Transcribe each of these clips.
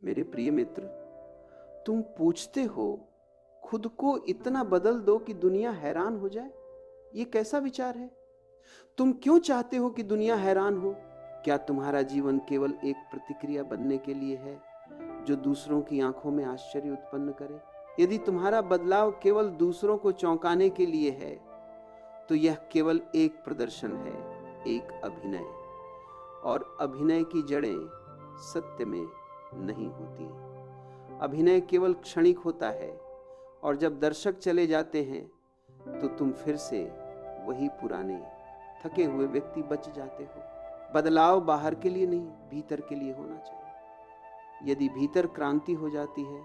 मेरे प्रिय मित्र, तुम पूछते हो खुद को इतना बदल दो कि दुनिया हैरान हो जाए। ये कैसा विचार है? तुम क्यों चाहते हो कि दुनिया हैरान हो? क्या तुम्हारा जीवन केवल एक प्रतिक्रिया बनने के लिए है जो दूसरों की आंखों में आश्चर्य उत्पन्न करे? यदि तुम्हारा बदलाव केवल दूसरों को चौंकाने के लिए है तो यह केवल एक प्रदर्शन है, एक अभिनय। और अभिनय की जड़ें सत्य में नहीं होती। अभिनय केवल क्षणिक होता है और जब दर्शक चले जाते हैं तो तुम फिर से वही पुराने थके हुए व्यक्ति बच जाते हो। बदलाव बाहर के लिए नहीं, भीतर के लिए होना चाहिए। यदि भीतर क्रांति हो जाती है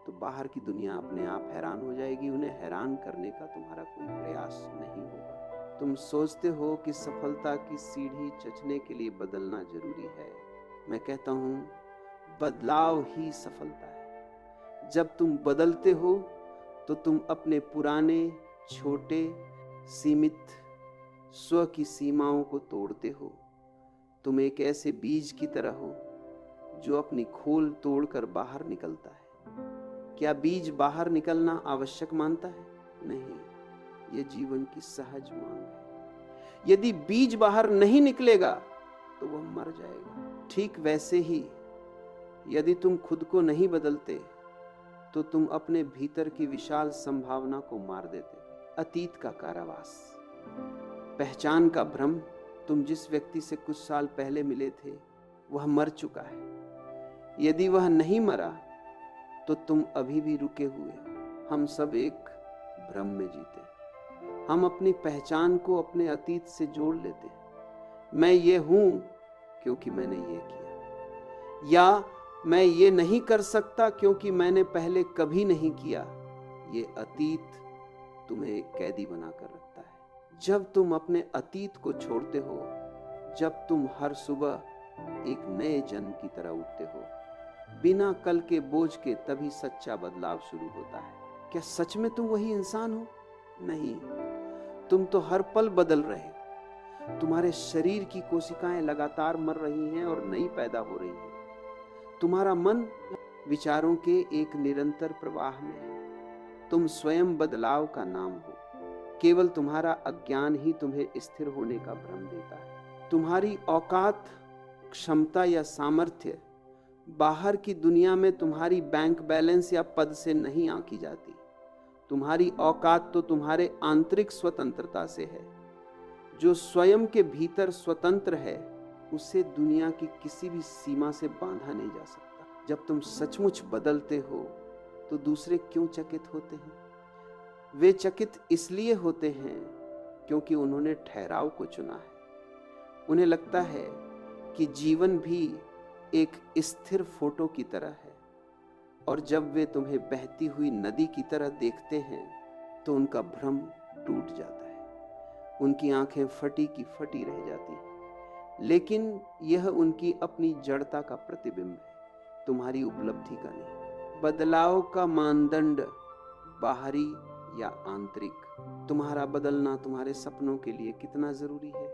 तो बाहर की दुनिया अपने आप हैरान हो जाएगी। उन्हें हैरान करने का तुम्हारा कोई प्रयास नहीं होगा। तुम सोचते हो कि सफलता की सीढ़ी चढ़ने के लिए बदलना जरूरी है। मैं कहता हूं, बदलाव ही सफलता है। जब तुम बदलते हो तो तुम अपने पुराने, छोटे, सीमित स्व की सीमाओं को तोड़ते हो। तुम एक ऐसे बीज की तरह हो जो अपनी खोल तोड़कर बाहर निकलता है। क्या बीज बाहर निकलना आवश्यक मानता है? नहीं, यह जीवन की सहज मांग है। यदि बीज बाहर नहीं निकलेगा तो वह मर जाएगा। ठीक वैसे ही यदि तुम खुद को नहीं बदलते तो तुम अपने भीतर की विशाल संभावना को मार देते। अतीत का कारावास, पहचान का भ्रम। तुम जिस व्यक्ति से कुछ साल पहले मिले थे वह मर चुका है। यदि वह नहीं मरा तो तुम अभी भी रुके हुए। हम सब एक भ्रम में जीते। हम अपनी पहचान को अपने अतीत से जोड़ लेते। मैं ये हूं क्योंकि मैंने ये किया, या मैं ये नहीं कर सकता क्योंकि मैंने पहले कभी नहीं किया। ये अतीत तुम्हें कैदी बनाकर रखता है। जब तुम अपने अतीत को छोड़ते हो, जब तुम हर सुबह एक नए जन्म की तरह उठते हो, बिना कल के बोझ के, तभी सच्चा बदलाव शुरू होता है। क्या सच में तुम वही इंसान हो? नहीं, तुम तो हर पल बदल रहे हो। तुम्हारे शरीर की कोशिकाएं लगातार मर रही हैं और नई पैदा हो रही हैं। तुम्हारा मन विचारों के एक निरंतर प्रवाह में है। तुम स्वयं बदलाव का नाम हो। केवल तुम्हारा अज्ञान ही तुम्हें स्थिर होने का भ्रम देता है। तुम्हारी औकात, क्षमता या सामर्थ्य बाहर की दुनिया में तुम्हारी बैंक बैलेंस या पद से नहीं आंकी जाती। तुम्हारी औकात तो तुम्हारे आंतरिक स्वतंत्रता से है। जो स्वयं के भीतर स्वतंत्र है उसे दुनिया की किसी भी सीमा से बांधा नहीं जा सकता। जब तुम सचमुच बदलते हो तो दूसरे क्यों चकित होते हैं? वे चकित इसलिए होते हैं क्योंकि उन्होंने ठहराव को चुना है। उन्हें लगता है कि जीवन भी एक स्थिर फोटो की तरह है, और जब वे तुम्हें बहती हुई नदी की तरह देखते हैं तो उनका भ्रम टूट जाता है। उनकी आंखें फटी की फटी रह जाती हैं। लेकिन यह उनकी अपनी जड़ता का प्रतिबिंब है, तुम्हारी उपलब्धि का नहीं। बदलाव का मानदंड बाहरी या आंतरिक। तुम्हारा बदलना तुम्हारे सपनों के लिए कितना जरूरी है?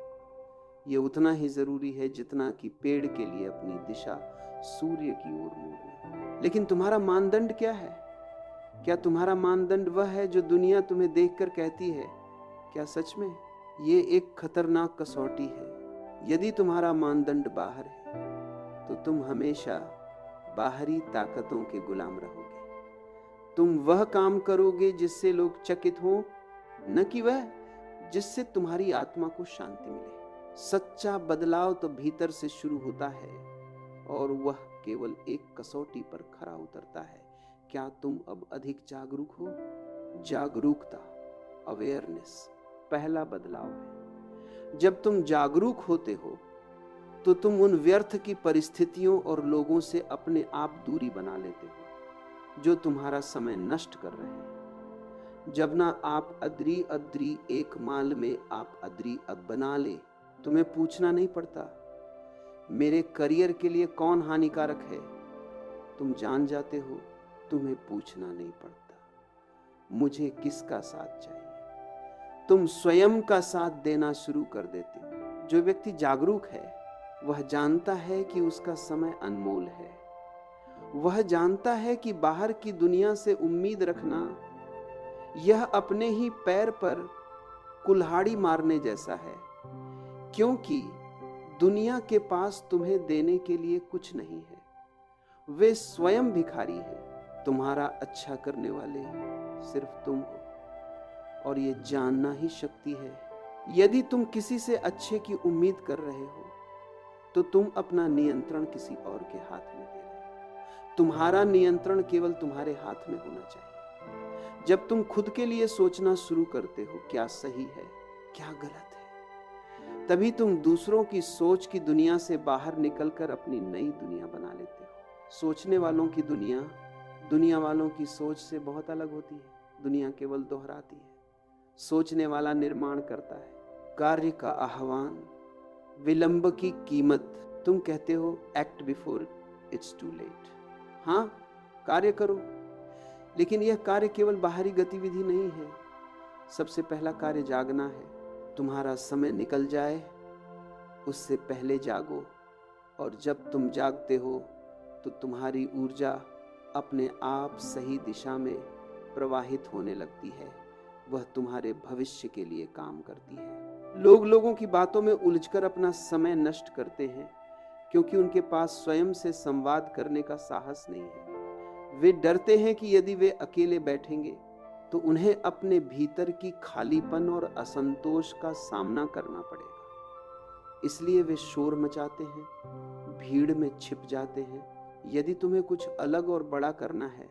यह उतना ही जरूरी है जितना कि पेड़ के लिए अपनी दिशा सूर्य की ओर मोड़ना। लेकिन तुम्हारा मानदंड क्या है? क्या तुम्हारा मानदंड वह है जो दुनिया तुम्हें देखकर कहती है? क्या सच में? ये एक खतरनाक कसौटी है। यदि तुम्हारा मानदंड बाहर है तो तुम हमेशा बाहरी ताकतों के गुलाम रहोगे। तुम वह काम करोगे जिससे लोग चकित हों, न कि वह जिससे तुम्हारी आत्मा को शांति मिले। सच्चा बदलाव तो भीतर से शुरू होता है और वह केवल एक कसौटी पर खरा उतरता है। क्या तुम अब अधिक जागरूक हो? जागरूकता, अवेयरनेस, पहला बदलाव है। जब तुम जागरूक होते हो तो तुम उन व्यर्थ की परिस्थितियों और लोगों से अपने आप दूरी बना लेते हो जो तुम्हारा समय नष्ट कर रहे हैं। जब ना आप अदरी अदरी एक माल में आप अदरी अब बना ले, तुम्हें पूछना नहीं पड़ता मेरे करियर के लिए कौन हानिकारक है। तुम जान जाते हो, तुम्हें पूछना नहीं पड़ता मुझे किसका साथ चाहिए। तुम स्वयं का साथ देना शुरू कर देते हो। जो व्यक्ति जागरूक है वह जानता है कि उसका समय अनमोल है वह जानता है कि बाहर की दुनिया से उम्मीद रखना यह अपने ही पैर पर कुल्हाड़ी मारने जैसा है, क्योंकि दुनिया के पास तुम्हें देने के लिए कुछ नहीं है। वे स्वयं भिखारी हैं। तुम्हारा अच्छा करने वाले सिर्फ तुम हो, और ये जानना ही शक्ति है। यदि तुम किसी से अच्छे की उम्मीद कर रहे हो तो तुम अपना नियंत्रण किसी और के हाथ में दे रहे हो। तुम्हारा नियंत्रण केवल तुम्हारे हाथ में होना चाहिए। जब तुम खुद के लिए सोचना शुरू करते हो क्या सही है क्या गलत है, तभी तुम दूसरों की सोच की दुनिया से बाहर निकलकर अपनी नई दुनिया बना लेते हो। सोचने वालों की दुनिया दुनिया वालों की सोच से बहुत अलग होती है। दुनिया केवल दोहराती है, सोचने वाला निर्माण करता है। कार्य का आह्वान, विलंब की कीमत। तुम कहते हो act before it's too late. हाँ, कार्य करो, लेकिन यह कार्य केवल बाहरी गतिविधि नहीं है। सबसे पहला कार्य जागना है। तुम्हारा समय निकल जाए उससे पहले जागो, और जब तुम जागते हो तो तुम्हारी ऊर्जा अपने आप सही दिशा में प्रवाहित होने लगती है। वह तुम्हारे भविष्य के लिए काम करती है। लोग लोगों की बातों में उलझकर अपना समय नष्ट करते हैं, क्योंकि उनके पास स्वयं से संवाद करने का साहस नहीं है। वे डरते हैं कि यदि वे अकेले बैठेंगे तो उन्हें अपने भीतर की खालीपन और असंतोष का सामना करना पड़ेगा। इसलिए वे शोर मचाते हैं, भीड़ में छिप जाते हैं। यदि तुम्हें कुछ अलग और बड़ा करना है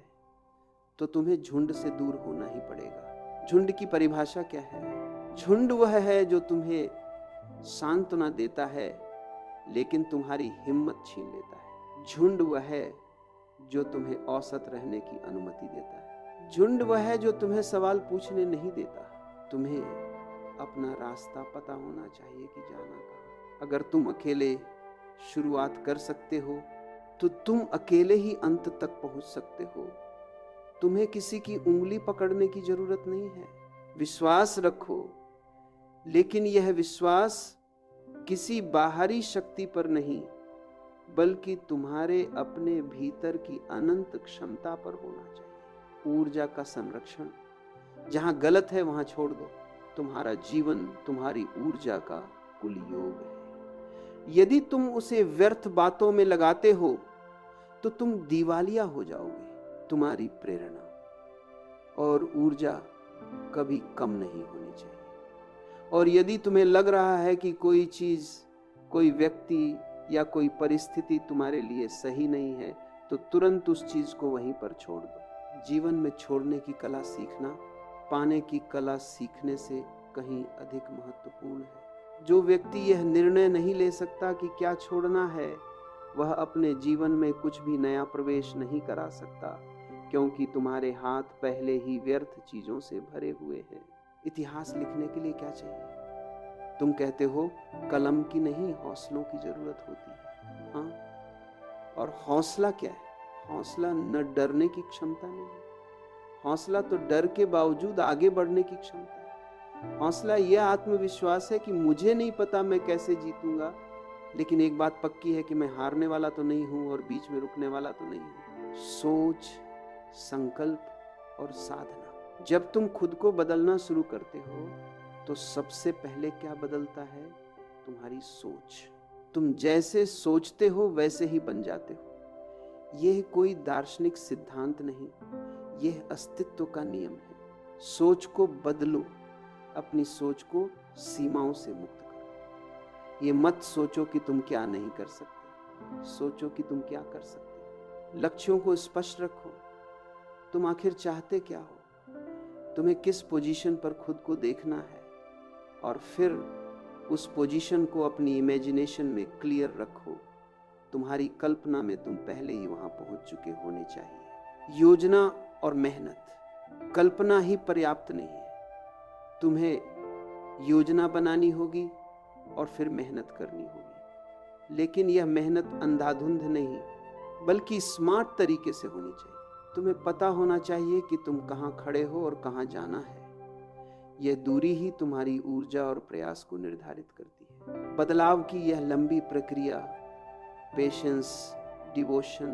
तो तुम्हें झुंड से दूर होना ही पड़ेगा। झुंड की परिभाषा क्या है? झुंड वह है जो तुम्हें सांत्वना देता है लेकिन तुम्हारी हिम्मत छीन लेता है। झुंड वह है जो तुम्हें औसत रहने की अनुमति देता है। झुंड वह है जो तुम्हें सवाल पूछने नहीं देता। तुम्हें अपना रास्ता पता होना चाहिए कि जाना कहाँ। अगर तुम अकेले शुरुआत कर सकते हो तो तुम अकेले ही अंत तक पहुंच सकते हो। तुम्हें किसी की उंगली पकड़ने की जरूरत नहीं है। विश्वास रखो, लेकिन यह विश्वास किसी बाहरी शक्ति पर नहीं, बल्कि तुम्हारे अपने भीतर की अनंत क्षमता पर होना चाहिए। ऊर्जा का संरक्षण, जहां गलत है वहां छोड़ दो। तुम्हारा जीवन तुम्हारी ऊर्जा का कुल योग है। यदि तुम उसे व्यर्थ बातों में लगाते हो तो तुम दिवालिया हो जाओगे। तुम्हारी प्रेरणा और ऊर्जा कभी कम नहीं होनी चाहिए। और यदि तुम्हें लग रहा है कि कोई चीज, कोई व्यक्ति या कोई परिस्थिति तुम्हारे लिए सही नहीं है, तो तुरंत उस चीज को वहीं पर छोड़ दो। जीवन में छोड़ने की कला सीखना पाने की कला सीखने से कहीं अधिक महत्वपूर्ण है। जो व्यक्ति यह निर्णय नहीं ले सकता कि क्या छोड़ना है, वह अपने जीवन में कुछ भी नया प्रवेश नहीं करा सकता, क्योंकि तुम्हारे हाथ पहले ही व्यर्थ चीजों से भरे हुए हैं। इतिहास लिखने के लिए क्या चाहिए? तुम कहते हो कलम की नहीं, हौसलों की जरूरत होती है। हाँ, और हौसला क्या है? हौसला न डरने की क्षमता नहीं है। हौसला तो डर के बावजूद आगे बढ़ने की क्षमता है। हौसला यह आत्मविश्वास है कि मुझे नहीं पता मैं कैसे जीतूंगा, लेकिन एक बात पक्की है कि मैं हारने वाला तो नहीं हूं और बीच में रुकने वाला तो नहीं हूं। सोच, संकल्प और साधना। जब तुम खुद को बदलना शुरू करते हो तो सबसे पहले क्या बदलता है? तुम्हारी सोच। तुम जैसे सोचते हो वैसे ही बन जाते हो। यह कोई दार्शनिक सिद्धांत नहीं, यह अस्तित्व का नियम है। सोच को बदलो, अपनी सोच को सीमाओं से मुक्त करो। ये मत सोचो कि तुम क्या नहीं कर सकते, सोचो कि तुम क्या कर सकते। लक्ष्यों को स्पष्ट रखो। तुम आखिर चाहते क्या हो? तुम्हें किस पोजीशन पर खुद को देखना है, और फिर उस पोजीशन को अपनी इमेजिनेशन में क्लियर रखो। तुम्हारी कल्पना में तुम पहले ही वहां पहुंच चुके होने चाहिए। योजना और मेहनत, कल्पना ही पर्याप्त नहीं है। तुम्हें योजना बनानी होगी और फिर मेहनत करनी होगी, लेकिन यह मेहनत अंधाधुंध नहीं, बल्कि स्मार्ट तरीके से होनी चाहिए। तुम्हें पता होना चाहिए कि तुम कहां खड़े हो और कहां जाना है। यह दूरी ही तुम्हारी ऊर्जा और प्रयास को निर्धारित करती है। बदलाव की यह लंबी प्रक्रिया पेशेंस, डिवोशन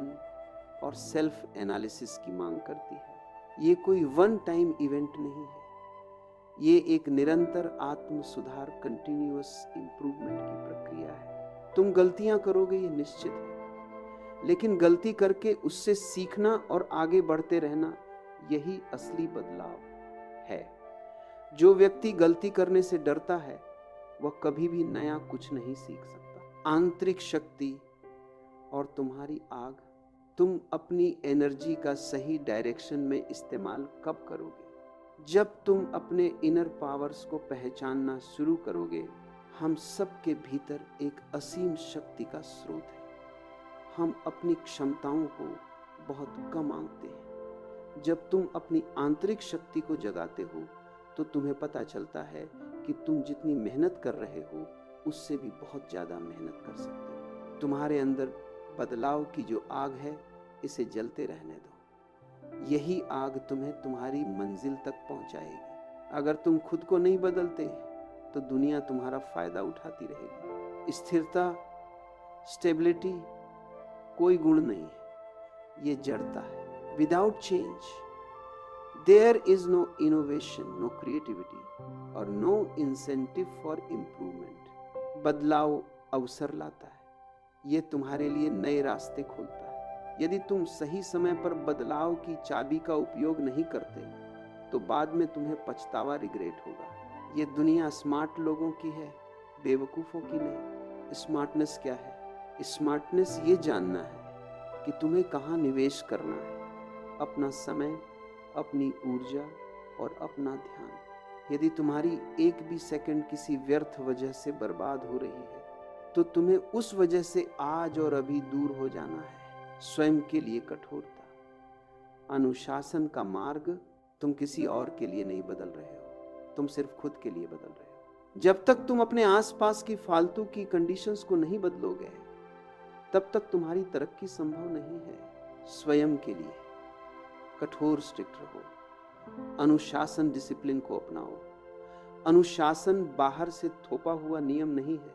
और सेल्फ एनालिसिस की मांग करती है। ये कोई वन टाइम इवेंट नहीं है, ये एक निरंतर आत्म सुधार, कंटिन्यूअस इंप्रूवमेंट की प्रक्रिया है। तुम गलतियां करोगे, ये निश्चित है, लेकिन गलती करके उससे सीखना और आगे बढ़ते रहना, यही असली बदलाव है। जो व्यक्ति गलती करने से डरता है वह कभी भी नया कुछ नहीं सीख सकता। आंतरिक शक्ति और तुम्हारी आग, तुम अपनी एनर्जी का सही डायरेक्शन में इस्तेमाल कब करोगे? जब तुम अपने इनर पावर्स को पहचानना शुरू करोगे। हम सबके भीतर एक असीम शक्ति का स्रोत है। हम अपनी क्षमताओं को बहुत कम आंकते हैं। जब तुम अपनी आंतरिक शक्ति को जगाते हो तो तुम्हें पता चलता है कि तुम जितनी मेहनत कर रहे हो उससे भी बहुत ज्यादा मेहनत कर सकते हो। तुम्हारे अंदर बदलाव की जो आग है, इसे जलते रहने दो। यही आग तुम्हें तुम्हारी मंजिल तक पहुंचाएगी। अगर तुम खुद को नहीं बदलते तो दुनिया तुम्हारा फायदा उठाती रहेगी। स्थिरता, स्टेबिलिटी कोई गुण नहीं है, ये जड़ता है। Without change there is no innovation, no creativity और नो इंसेंटिव फॉर इम्प्रूवमेंट। बदलाव अवसर लाता है, ये तुम्हारे लिए नए रास्ते खोलता है। यदि तुम सही समय पर बदलाव की चाबी का उपयोग नहीं करते तो बाद में तुम्हें पछतावा, रिग्रेट होगा। ये दुनिया स्मार्ट लोगों की है, बेवकूफों की नहीं। स्मार्टनेस क्या है? स्मार्टनेस ये जानना है कि तुम्हें कहाँ निवेश करना है, अपना समय, अपनी ऊर्जा और अपना ध्यान। यदि तुम्हारी एक भी सेकंड किसी व्यर्थ वजह से बर्बाद हो रही है तो तुम्हें उस वजह से आज और अभी दूर हो जाना है। स्वयं के लिए कठोरता, अनुशासन का मार्ग तुम किसी और के लिए नहीं बदल रहे हो, तुम सिर्फ खुद के लिए बदल रहे हो। जब तक तुम अपने आसपास की फालतू की कंडीशंस को नहीं बदलोगे तब तक तुम्हारी तरक्की संभव नहीं है। स्वयं के लिए कठोर, स्ट्रिक्ट रहो। अनुशासन, डिसिप्लिन को अपनाओ। अनुशासन बाहर से थोपा हुआ नियम नहीं है,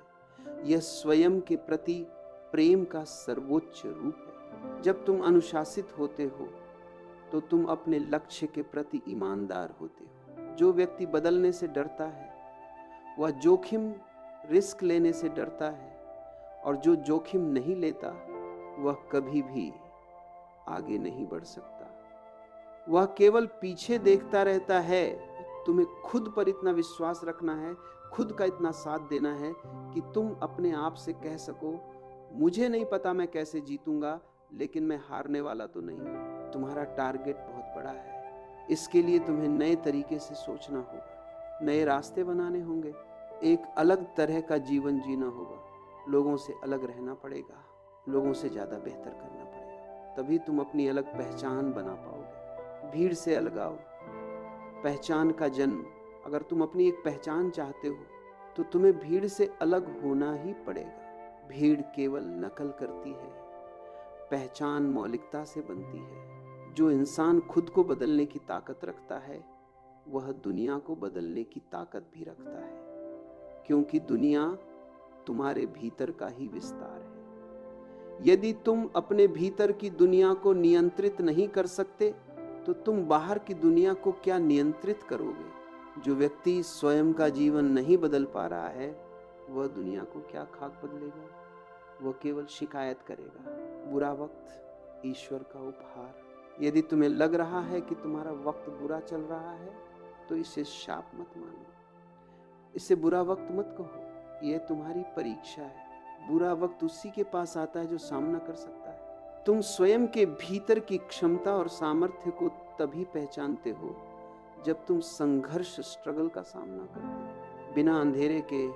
यह स्वयं के प्रति प्रेम का सर्वोच्च रूप है। जब तुम अनुशासित होते हो तो तुम अपने लक्ष्य के प्रति ईमानदार होते हो। जो व्यक्ति बदलने से डरता है वह जोखिम, रिस्क लेने से डरता है, और जो जोखिम नहीं लेता वह कभी भी आगे नहीं बढ़ सकता। वह केवल पीछे देखता रहता है। तुम्हें खुद पर इतना विश्वास रखना है, खुद का इतना साथ देना है कि तुम अपने आप से कह सको, मुझे नहीं पता मैं कैसे जीतूंगा, लेकिन मैं हारने वाला तो नहीं हूं। तुम्हारा टारगेट बहुत बड़ा है, इसके लिए तुम्हें नए तरीके से सोचना होगा, नए रास्ते बनाने होंगे, एक अलग तरह का जीवन जीना होगा। लोगों से अलग रहना पड़ेगा, लोगों से ज्यादा बेहतर करना पड़ेगा, तभी तुम अपनी अलग पहचान बना पाओगे। भीड़ से अलगाव, पहचान का जन्म। अगर तुम अपनी एक पहचान चाहते हो तो तुम्हें भीड़ से अलग होना ही पड़ेगा। भीड़ केवल नकल करती है, पहचान मौलिकता से बनती है। जो इंसान खुद को बदलने की ताकत रखता है वह दुनिया को बदलने की ताकत भी रखता है, क्योंकि दुनिया तुम्हारे भीतर का ही विस्तार है। यदि तुम अपने भीतर की दुनिया को नियंत्रित नहीं कर सकते तो तुम बाहर की दुनिया को क्या नियंत्रित करोगे? जो व्यक्ति स्वयं का जीवन नहीं बदल पा रहा है वह दुनिया को क्या खाक बदलेगा? वह केवल शिकायत करेगा। बुरा वक्त ईश्वर का उपहार। यदि तुम्हें लग रहा है कि तुम्हारा वक्त बुरा चल रहा है तो इसे शाप मत मानो, इसे बुरा वक्त मत कहो। यह तुम्हारी परीक्षा है। बुरा वक्त उसी के पास आता है जो सामना कर सकता है। तुम स्वयं के भीतर की क्षमता और सामर्थ्य को तभी पहचानते हो जब तुम संघर्ष, स्ट्रगल का सामना करते हो। बिना अंधेरे के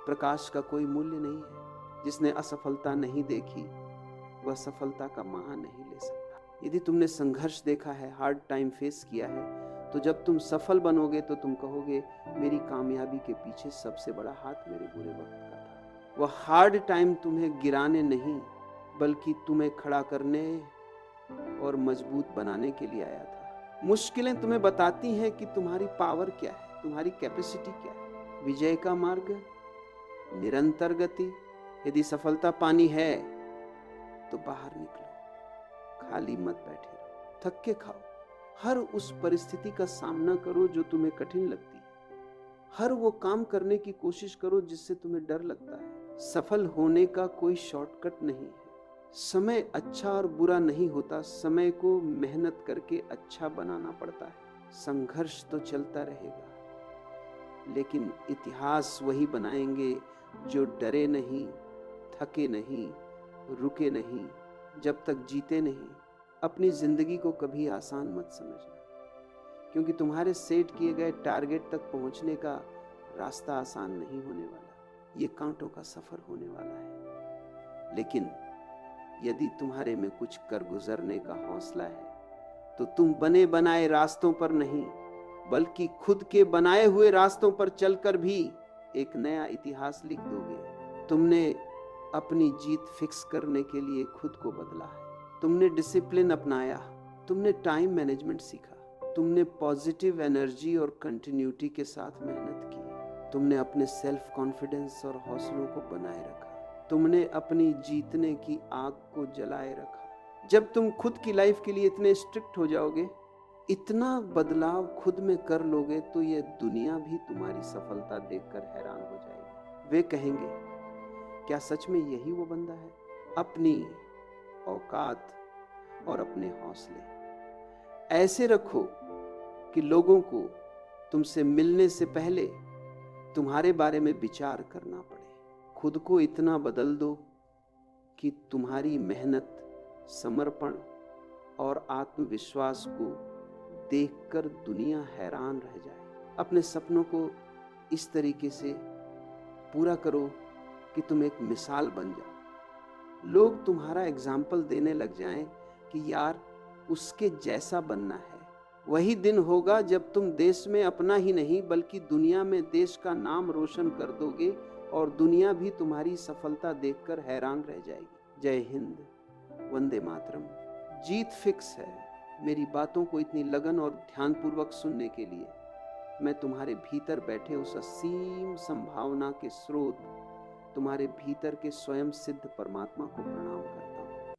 प्रकाश का कोई मूल्य नहीं है। जिसने असफलता नहीं देखी वह सफलता का महा नहीं ले सकता। यदि तुमने संघर्ष देखा है, हार्ड टाइम फेस किया है, तो जब तुम सफल बनोगे तो तुम कहोगे, मेरी कामयाबी के पीछे सबसे बड़ा हाथ मेरे बुरे वक्त का था। वह हार्ड टाइम तुम्हें गिराने नहीं बल्कि तुम्हें खड़ा करने और मजबूत बनाने के लिए आया था। मुश्किलें तुम्हें बताती हैं कि तुम्हारी पावर क्या है, तुम्हारी कैपेसिटी क्या है। विजय का मार्ग, निरंतर गति। यदि सफलता पानी है तो बाहर निकलो, खाली मत बैठे रहो, थक के खाओ। हर उस परिस्थिति का सामना करो जो तुम्हें कठिन लगती है। हर वो काम करने की कोशिश करो जिससे तुम्हें डर लगता है। सफल होने का कोई शॉर्टकट नहीं है। समय अच्छा और बुरा नहीं होता, समय को मेहनत करके अच्छा बनाना पड़ता है। संघर्ष तो चलता रहेगा, लेकिन इतिहास वही बनाएंगे जो डरे नहीं, थके नहीं, रुके नहीं, जब तक जीते नहीं। अपनी जिंदगी को कभी आसान मत समझना, क्योंकि तुम्हारे सेट किए गए टारगेट तक पहुंचने का रास्ता आसान नहीं होने वाला। ये कांटों का सफर होने वाला है। लेकिन यदि तुम्हारे में कुछ कर गुजरने का हौसला है तो तुम बने बनाए रास्तों पर नहीं, बल्कि खुद के बनाए हुए रास्तों पर चलकर भी एक नया इतिहास लिख दोगे। तुमने अपनी जीत फिक्स करने के लिए खुद को बदला है। तुमने डिसिप्लिन अपनाया, तुमने टाइम मैनेजमेंट सीखा, तुमने पॉजिटिव एनर्जी और कंटिन्यूटी के साथ मेहनत की, तुमने अपने सेल्फ कॉन्फिडेंस और हौसलों को बनाए रखा, तुमने अपनी जीतने की आग को जलाए रखा। जब तुम खुद की लाइफ के लिए इतने स्ट्रिक्ट हो जाओगे, इतना बदलाव खुद में कर लोगे, तो ये दुनिया भी तुम्हारी सफलता देखकर हैरान हो जाएगी। वे कहेंगे, क्या सच में यही वो बंदा है? अपनी औकात और अपने हौसले ऐसे रखो कि लोगों को तुमसे मिलने से पहले तुम्हारे बारे में विचार करना पड़े। खुद को इतना बदल दो कि तुम्हारी मेहनत, समर्पण और आत्मविश्वास को देखकर दुनिया हैरान रह जाए। अपने सपनों को इस तरीके से पूरा करो कि तुम एक मिसाल बन जाओ। लोग तुम्हारा एग्जाम्पल देने लग जाएं कि यार उसके जैसा बनना है। वही दिन होगा जब तुम देश में अपना ही नहीं बल्कि दुनिया में देश का नाम रोशन कर दोगे और दुनिया भी तुम्हारी सफलता देखकर हैरान रह जाएगी। जय हिंद, वंदे मातरम। जीत फिक्स है। मेरी बातों को इतनी लगन और ध्यानपूर्वक सुनने के लिए मैं तुम्हारे भीतर बैठे उस असीम संभावना के स्रोत, तुम्हारे भीतर के स्वयं सिद्ध परमात्मा को प्रणाम करता हूं।